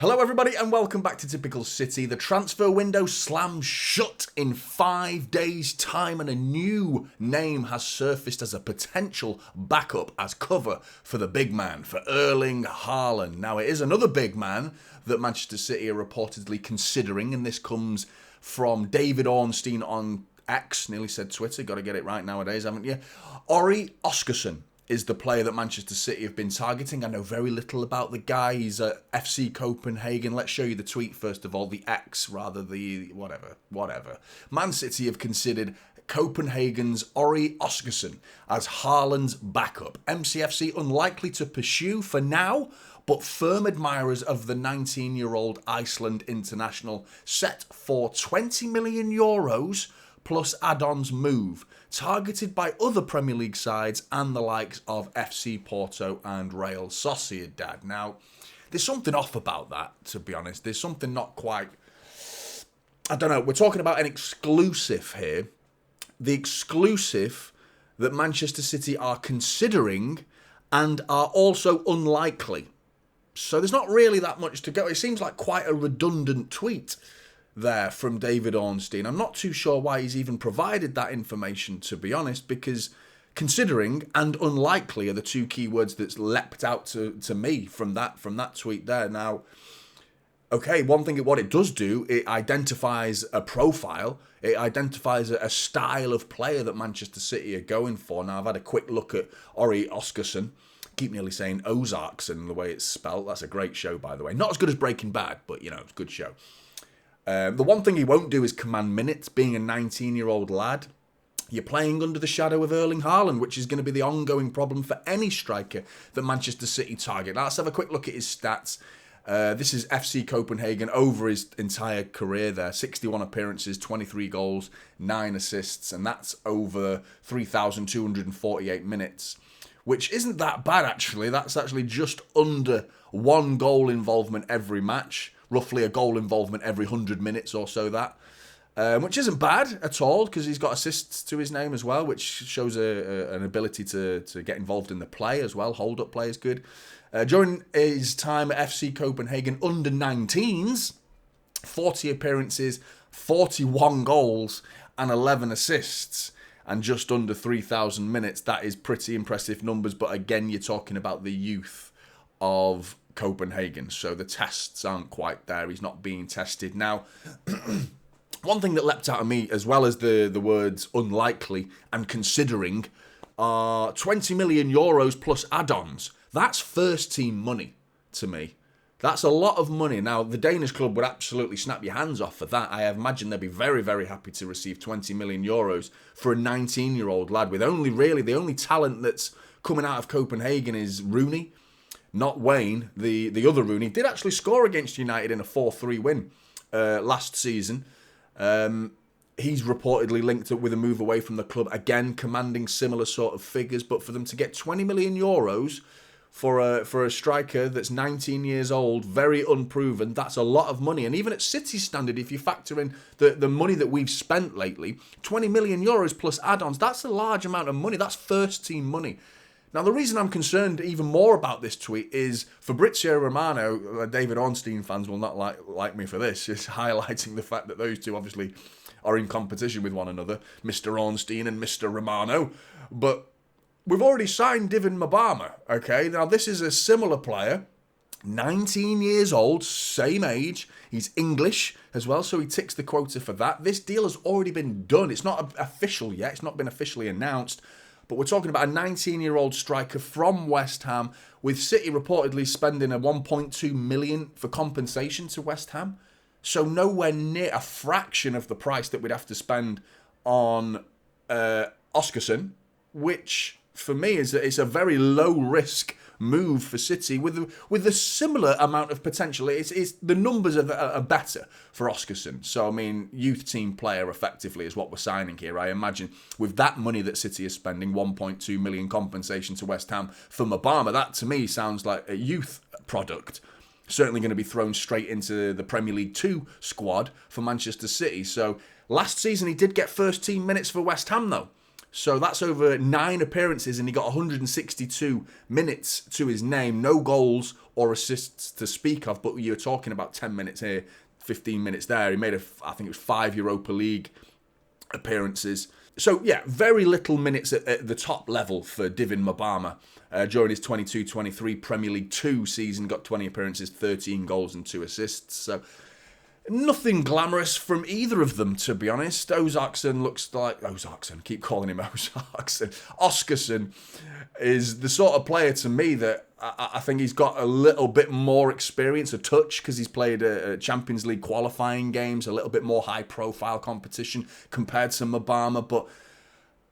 Hello everybody and welcome back to Typical City. The transfer window slams shut in 5 days' time and a new name has surfaced as a potential backup as cover for the big man, for Erling Haaland. Now it is another big man that Manchester City are reportedly considering, and this comes from David Ornstein on X, nearly said Twitter, got to get it right nowadays, haven't you? Orri Oskarsson is the player that Manchester City have been targeting. I know very little about the guy. He's at FC Copenhagen. Let's show you the tweet first of all, the X, rather the whatever. Man City have considered Copenhagen's Orri Oskarsson as Haaland's backup. McFC unlikely to pursue for now, but firm admirers of the 19-year-old Iceland international set for €20 million plus add-ons move, targeted by other Premier League sides and the likes of FC Porto and Real Sociedad. Now, there's something off about that, to be honest. There's something not quite... I don't know. We're talking about an exclusive here. The exclusive that Manchester City are considering and are also unlikely. So there's not really that much to go. It seems like quite a redundant tweet there from David Ornstein. I'm not too sure why he's even provided that information, to be honest, because considering and unlikely are the two keywords that's leapt out to me from that tweet there. Now, okay, one thing, what it does do, it identifies a profile, it identifies a style of player that Manchester City are going for. Now, I've had a quick look at Orri Oskarsson. Keep nearly saying Ozarkson, the way it's spelled. That's a great show, by the way. Not as good as Breaking Bad, but, you know, it's a good show. The one thing he won't do is command minutes. Being a 19-year-old lad, you're playing under the shadow of Erling Haaland, which is going to be the ongoing problem for any striker that Manchester City target. Now, let's have a quick look at his stats. This is FC Copenhagen over his entire career there. 61 appearances, 23 goals, 9 assists, and that's over 3,248 minutes, which isn't that bad, actually. That's actually just under 1 goal involvement every match. Roughly a goal involvement every 100 minutes or so, that. Which isn't bad at all, because he's got assists to his name as well, which shows an ability to get involved in the play as well. Hold-up play is good. During his time at FC Copenhagen under 19s, 40 appearances, 41 goals, and 11 assists, and just under 3,000 minutes. That is pretty impressive numbers, but again, you're talking about the youth of Copenhagen, so the tests aren't quite there. He's not being tested. Now, one thing that leapt out of me, as well as the words unlikely and considering, are €20 million plus add-ons. That's first team money to me. That's a lot of money. Now, the Danish club would absolutely snap your hands off for that. I imagine they'd be very, very happy to receive €20 million for a 19-year-old lad with only really the only talent that's coming out of Copenhagen is Rooney. Not Wayne, the other Rooney, did actually score against United in a 4-3 win last season. He's reportedly linked up with a move away from the club, again commanding similar sort of figures. But for them to get €20 million for a striker that's 19 years old, very unproven, that's a lot of money. And even at City standard, if you factor in the money that we've spent lately, €20 million plus add-ons, that's a large amount of money. That's first team money. Now, the reason I'm concerned even more about this tweet is Fabrizio Romano, David Ornstein fans will not like me for this, is highlighting the fact that those two obviously are in competition with one another, Mr. Ornstein and Mr. Romano. But we've already signed Divin Mubama, okay? Now, this is a similar player, 19 years old, same age. He's English as well, so he ticks the quota for that. This deal has already been done. It's not official yet. It's not been officially announced. But we're talking about a 19-year-old striker from West Ham, with City reportedly spending a 1.2 million for compensation to West Ham. So nowhere near a fraction of the price that we'd have to spend on Oskarsson, which for me is a very low risk move for City with a similar amount of potential. It's the numbers are better for Oskarsson. So I mean, youth team player effectively is what we're signing here. I imagine with that money that City is spending, 1.2 million compensation to West Ham for Mubama, that to me sounds like a youth product. Certainly going to be thrown straight into the Premier League 2 squad for Manchester City. So last season he did get first team minutes for West Ham though. So that's over 9 appearances, and he got 162 minutes to his name. No goals or assists to speak of, but you're talking about 10 minutes here, 15 minutes there. He made, I think it was 5 Europa League appearances. So, yeah, very little minutes at the top level for Divin Mubama. During his 22-23 Premier League 2 season, got 20 appearances, 13 goals and 2 assists. So, nothing glamorous from either of them, to be honest. Oskarsson looks like... keep calling him Oskarsson. Oskarsson is the sort of player to me that I think he's got a little bit more experience, a touch, because he's played Champions League qualifying games, a little bit more high-profile competition compared to Mubama, but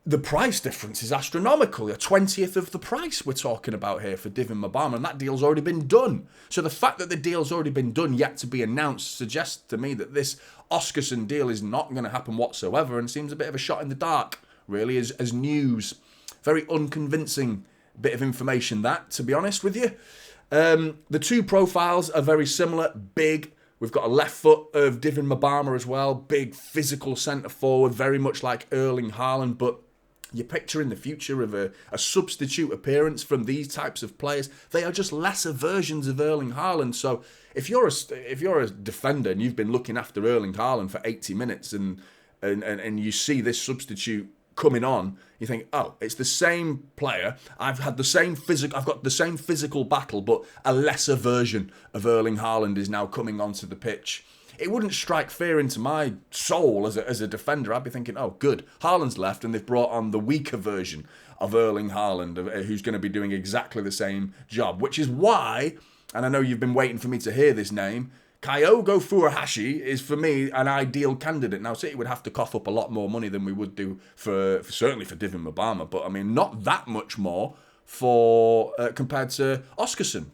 the price difference is astronomical. A 20th of the price we're talking about here for Divin Mubama, and that deal's already been done. So the fact that the deal's already been done, yet to be announced, suggests to me that this Oskarsson deal is not going to happen whatsoever, and seems a bit of a shot in the dark, really, as news. Very unconvincing bit of information, that, to be honest with you. The two profiles are very similar, big. We've got a left foot of Divin Mubama as well, big physical centre forward, very much like Erling Haaland, but you picture in the future of a substitute appearance from these types of players. They are just lesser versions of Erling Haaland. So if you're a defender and you've been looking after Erling Haaland for 80 minutes and you see this substitute coming on, you think, oh, it's the same player. I've got the same physical battle, but a lesser version of Erling Haaland is now coming onto the pitch. It wouldn't strike fear into my soul as a defender. I'd be thinking, oh, good, Haaland's left, and they've brought on the weaker version of Erling Haaland, who's going to be doing exactly the same job, which is why, and I know you've been waiting for me to hear this name, Kyogo Furuhashi is, for me, an ideal candidate. Now, City would have to cough up a lot more money than we would do certainly for Divin Mubama, but, I mean, not that much more compared to Oskarsson,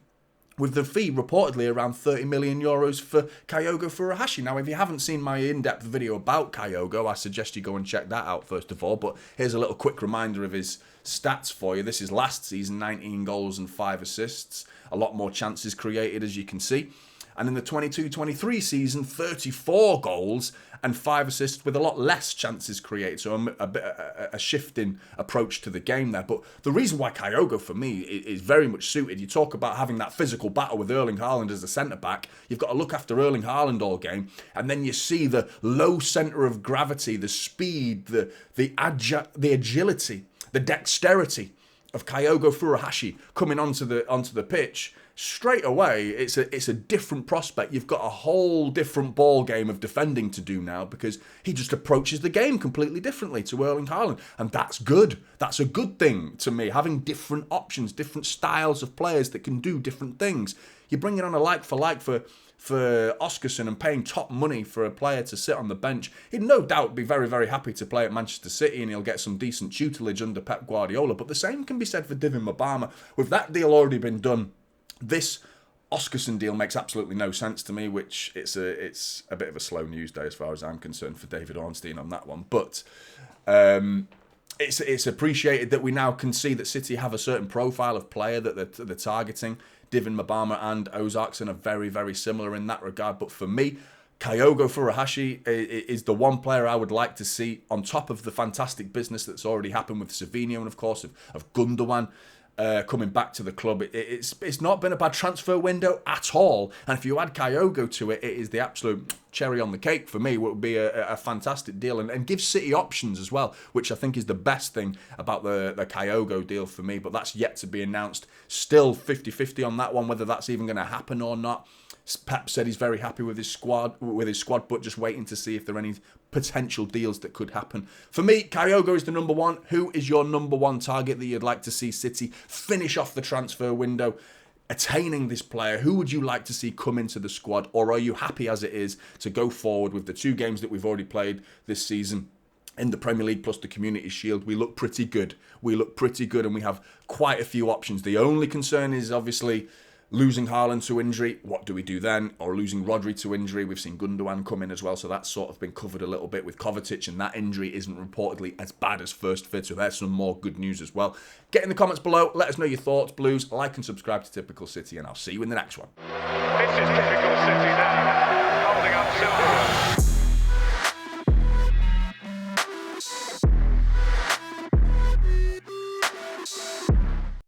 with the fee reportedly around 30 million euros for Kyogo Furuhashi. Now, if you haven't seen my in-depth video about Kyogo, I suggest you go and check that out first of all. But here's a little quick reminder of his stats for you. This is last season, 19 goals and 5 assists. A lot more chances created, as you can see. And in the 22-23 season, 34 goals and 5 assists with a lot less chances created. So a shifting approach to the game there. But the reason why Kyogo, for me, is very much suited, you talk about having that physical battle with Erling Haaland as a centre-back. You've got to look after Erling Haaland all game. And then you see the low centre of gravity, the speed, the agility, the dexterity of Kyogo Furuhashi coming onto the pitch. Straight away, it's a different prospect. You've got a whole different ball game of defending to do now, because he just approaches the game completely differently to Erling Haaland, and that's good. That's a good thing to me, having different options, different styles of players that can do different things. You're bringing on a like for Oskarsson and paying top money for a player to sit on the bench. He'd no doubt be very, very happy to play at Manchester City, and he'll get some decent tutelage under Pep Guardiola. But the same can be said for Divin Mubama. With that deal already been done, this Oskarsson deal makes absolutely no sense to me, which it's a bit of a slow news day as far as I'm concerned for David Ornstein on that one. But it's appreciated that we now can see that City have a certain profile of player that they're targeting. Divin Mubama and Oskarsson are very, very similar in that regard. But for me, Kyogo Furuhashi is the one player I would like to see on top of the fantastic business that's already happened with Savinho and, of course, of Gundogan. Coming back to the club. It's not been a bad transfer window at all, and if you add Kyogo to it, it is the absolute cherry on the cake for me. It would be a fantastic deal, and give City options as well, which I think is the best thing about the Kyogo deal for me, but that's yet to be announced. Still 50-50 on that one, whether that's even going to happen or not. Pep said he's very happy with his squad, but just waiting to see if there are any potential deals that could happen. For me, Kyogo is the number one. Who is your number one target that you'd like to see City finish off the transfer window, attaining this player? Who would you like to see come into the squad, or are you happy as it is to go forward with the 2 games that we've already played this season in the Premier League plus the Community Shield? We look pretty good. And we have quite a few options. The only concern is obviously losing Haaland to injury. What do we do then? Or losing Rodri to injury. We've seen Gundogan come in as well, so that's sort of been covered a little bit with Kovacic, and that injury isn't reportedly as bad as first fit, so there's some more good news as well. Get in the comments below, let us know your thoughts, Blues. Like and subscribe to Typical City, and I'll see you in the next one. This is Typical City now, holding up silverware.